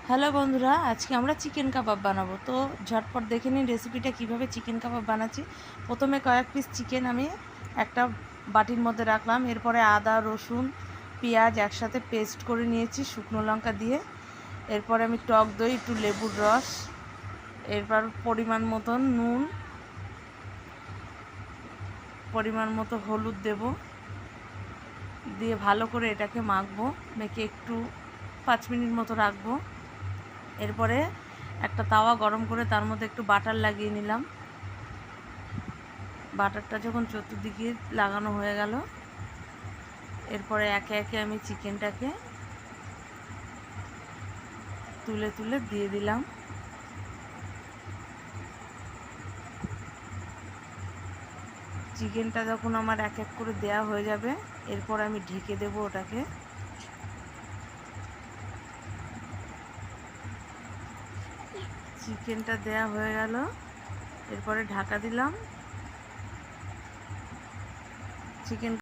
Hello বন্ধুরা, আজকে আমরা চিকেন কাবাব বানাবো। তো ঝটপট দেখে নিন রেসিপিটা কিভাবে চিকেন কাবাব বানাচ্ছি। প্রথমে কয়েক পিস চিকেন আমি একটা বাটির মধ্যে রাখলাম। এরপরে আদা, রসুন, পেঁয়াজ একসাথে পেস্ট করে নিয়েছি শুকনো লঙ্কা দিয়ে। এরপরে আমি টক দই, একটু লেবুর রস, এরপর পরিমাণ মতো নুন, পরিমাণ মতো হলুদ দেব, দিয়ে ভালো করে এটাকে মাখবো। মেখে একটু 5 মিনিট মতো রাখবো। এরপরে একটা তাওয়া গরম করে তার মধ্যে একটু বাটার লাগিয়ে নিলাম। বাটারটা যখন চতুর্দিকে লাগানো হয়ে গেল, এরপরে একে একে আমি চিকেনটাকে তুলে তুলে দিয়ে দিলাম। চিকেনটা যখন আমার এক এক করে দেয়া হয়ে যাবে, এরপর আমি ঢেকে দেব ওটাকে। চিকেনটা দেয়া হয়ে গেল, এরপরে ঢাকা দিলাম। চিকেন